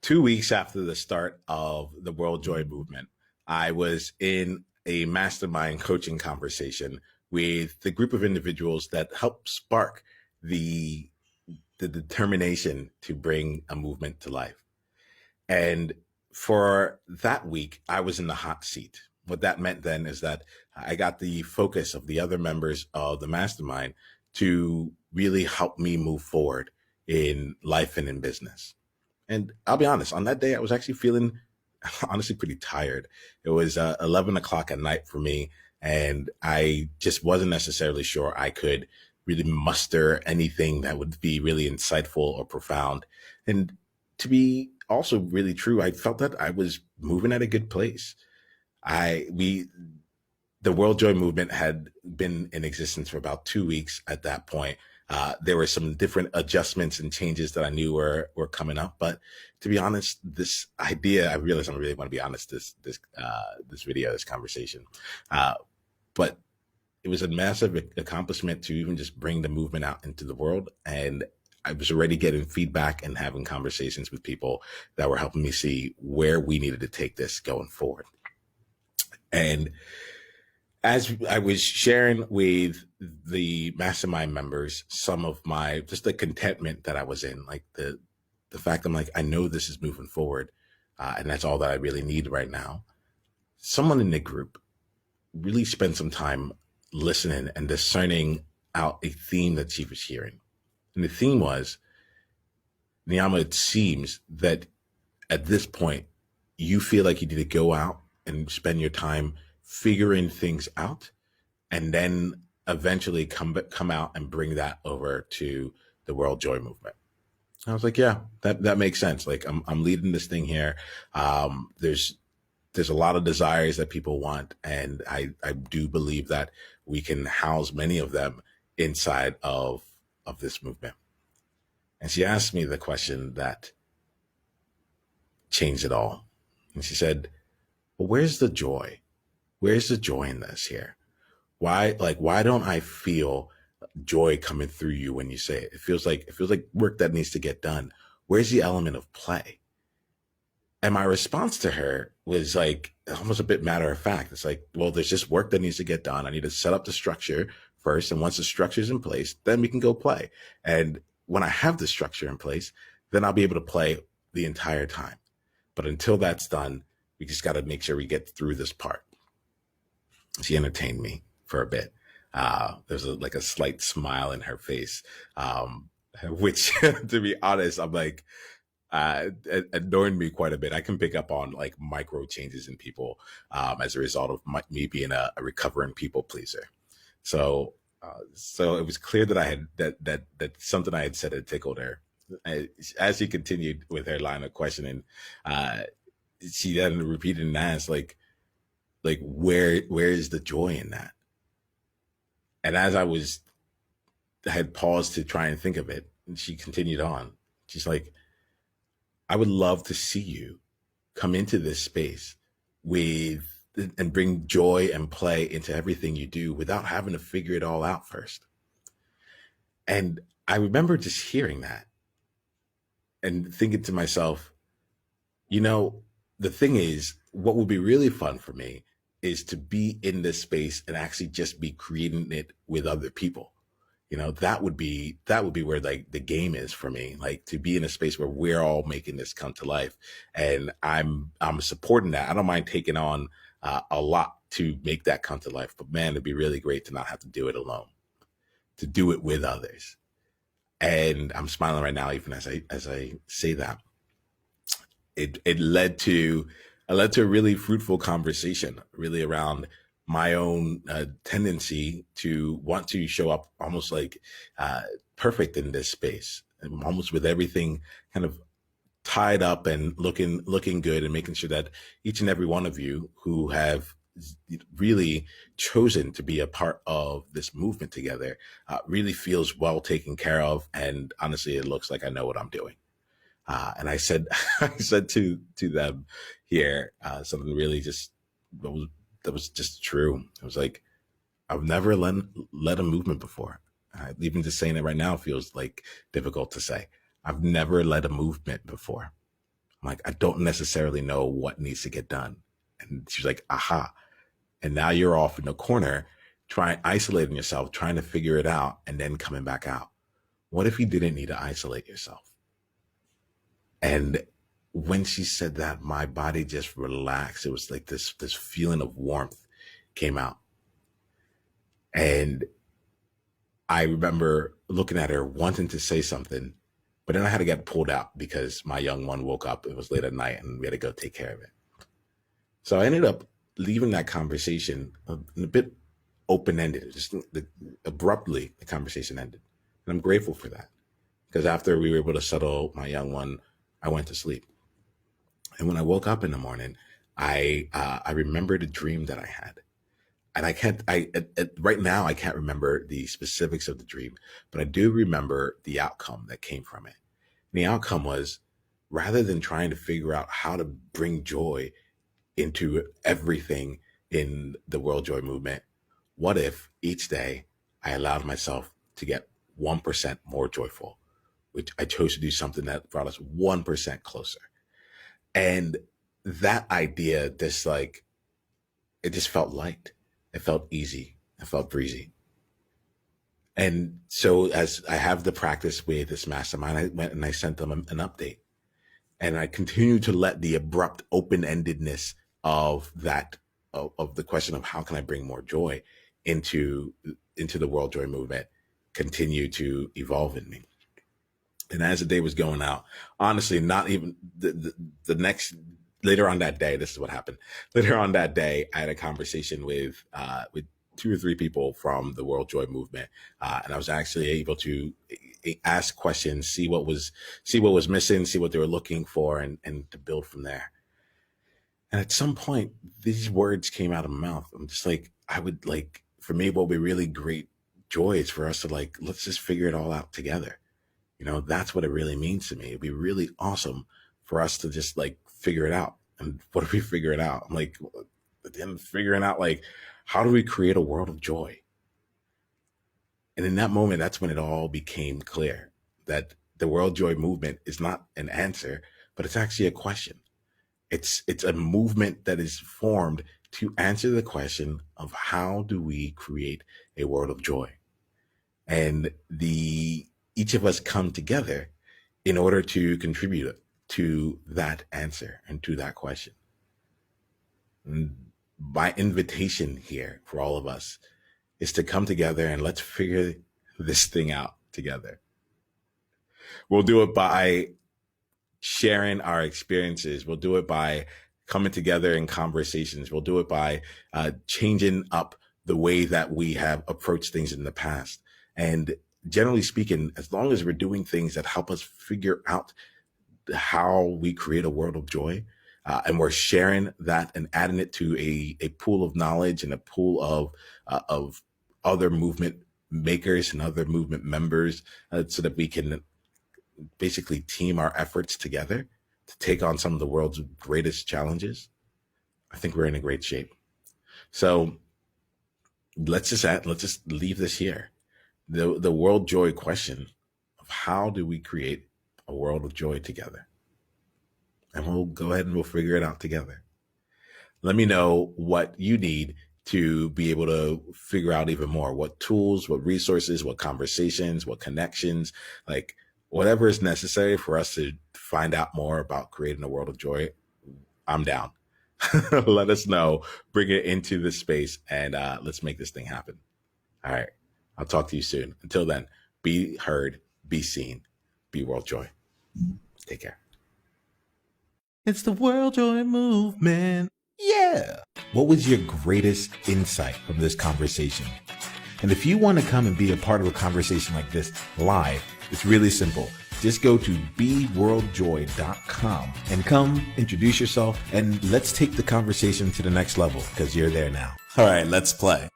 2 weeks after the start of the World Joy Movement, I was in a mastermind coaching conversation with the group of individuals that helped spark the the determination to bring a movement to life. And for that week, I was in the hot seat. What that meant then is that I got the focus of the other members of the mastermind to really help me move forward in life and in business. And I'll be honest, on that day, I was actually feeling honestly pretty tired. It was 11 o'clock at night for me, and I just wasn't necessarily sure I could really muster anything that would be really insightful or profound. And to be also really true, I felt that I was moving at a good place. We the World Joy Movement had been in existence for about 2 weeks at that point. There were some different adjustments and changes that I knew were coming up. But to be honest, this idea, I realized I really want to be honest, this video, this conversation. But it was a massive accomplishment to even just bring the movement out into the world. And I was already getting feedback and having conversations with people that were helping me see where we needed to take this going forward. And as I was sharing with the mastermind members, some of just the contentment that I was in, like the fact I'm like, I know this is moving forward. And that's all that I really need right now. Someone in the group really spent some time listening and discerning out a theme that she was hearing. And the theme was, Niyama, it seems that at this point, you feel like you need to go out and spend your time figuring things out, and then eventually come out and bring that over to the World Joy Movement. I was like, yeah, that makes sense. Like I'm leading this thing here. There's a lot of desires that people want, and I do believe that we can house many of them inside of this movement. And she asked me the question that changed it all. And she said, well, where's the joy? Where's the joy in this here? Why don't I feel joy coming through you when you say it? It feels like work that needs to get done. Where's the element of play? And my response to her was like almost a bit matter of fact. It's like, well, there's just work that needs to get done. I need to set up the structure first. And once the structure is in place, then we can go play. And when I have the structure in place, then I'll be able to play the entire time. But until that's done, we just got to make sure we get through this part. She entertained me for a bit. There's like a slight smile in her face, which to be honest, I'm like, annoyed me quite a bit. I can pick up on like micro changes in people as a result of me being a recovering people pleaser. So it was clear that I had that something I had said had tickled her. As she continued with her line of questioning, she then repeated and asked, like where is the joy in that? And as I had paused to try and think of it, and she continued on. She's like, I would love to see you come into this space and bring joy and play into everything you do without having to figure it all out first. And I remember just hearing that and thinking to myself, the thing is, what would be really fun for me is to be in this space and actually just be creating it with other people. That would be where like the game is for me, like to be in a space where we're all making this come to life. And I'm supporting that. I don't mind taking on a lot to make that come to life, but man, it'd be really great to not have to do it alone, to do it with others. And I'm smiling right now, even as I say that. It led to a really fruitful conversation, really around my own tendency to want to show up almost like perfect in this space, and almost with everything kind of tied up and looking good, and making sure that each and every one of you who have really chosen to be a part of this movement together really feels well taken care of. And honestly, it looks like I know what I'm doing. And I said to them here something really just that was just true. It was like, I've never led a movement before. Even just saying it right now feels like difficult to say. I've never led a movement before. I'm like, I don't necessarily know what needs to get done. And she's like, aha. And now you're off in the corner, isolating yourself, trying to figure it out, and then coming back out. What if you didn't need to isolate yourself? And when she said that, my body just relaxed. It was like this feeling of warmth came out. And I remember looking at her, wanting to say something, but then I had to get pulled out because my young one woke up. It was late at night and we had to go take care of it. So I ended up leaving that conversation a bit open-ended. Just abruptly, the conversation ended. And I'm grateful for that, because after we were able to settle my young one, I went to sleep. And when I woke up in the morning, I remembered a dream that I had. And right now, I can't remember the specifics of the dream, but I do remember the outcome that came from it. And the outcome was, rather than trying to figure out how to bring joy into everything in the World Joy Movement, what if each day I allowed myself to get 1% more joyful, which I chose to do something that brought us 1% closer. And that idea, it just felt light. It felt easy. It felt breezy. And so as I have the practice with this mastermind, I went and I sent them an update. And I continue to let the abrupt open-endedness of the question of how can I bring more joy into the World Joy Movement continue to evolve in me. And as the day was going out, honestly, not even later on that day, this is what happened. Later on that day, I had a conversation with 2 or 3 people from the World Joy Movement. And I was actually able to ask questions, see what was missing, see what they were looking for, and to build from there. And at some point, these words came out of my mouth. I'm just like, for me, what would be really great joy is for us to let's just figure it all out together. That's what it really means to me. It'd be really awesome for us to just figure it out. And what if we figure it out? I'm like, at the end of figuring out, how do we create a world of joy? And in that moment, that's when it all became clear that the World Joy Movement is not an answer, but it's actually a question. It's a movement that is formed to answer the question of how do we create a world of joy? And each of us come together in order to contribute to that answer and to that question. And my invitation here for all of us is to come together and let's figure this thing out together. We'll do it by sharing our experiences. We'll do it by coming together in conversations. We'll do it by changing up the way that we have approached things in the past. And generally speaking, as long as we're doing things that help us figure out how we create a world of joy, and we're sharing that and adding it to a pool of knowledge and a pool of other movement makers and other movement members, so that we can basically team our efforts together to take on some of the world's greatest challenges, I think we're in a great shape. So let's just leave this here. The World Joy question of how do we create a world of joy together? And we'll go ahead and we'll figure it out together. Let me know what you need to be able to figure out even more, what tools, what resources, what conversations, what connections, whatever is necessary for us to find out more about creating a world of joy. I'm down. Let us know, bring it into this space, and let's make this thing happen. All right. I'll talk to you soon. Until then, be heard, be seen, be World Joy. Take care. It's the World Joy Movement. Yeah. What was your greatest insight from this conversation? And if you want to come and be a part of a conversation like this live, it's really simple. Just go to beworldjoy.com and come introduce yourself, and let's take the conversation to the next level, because you're there now. All right, let's play.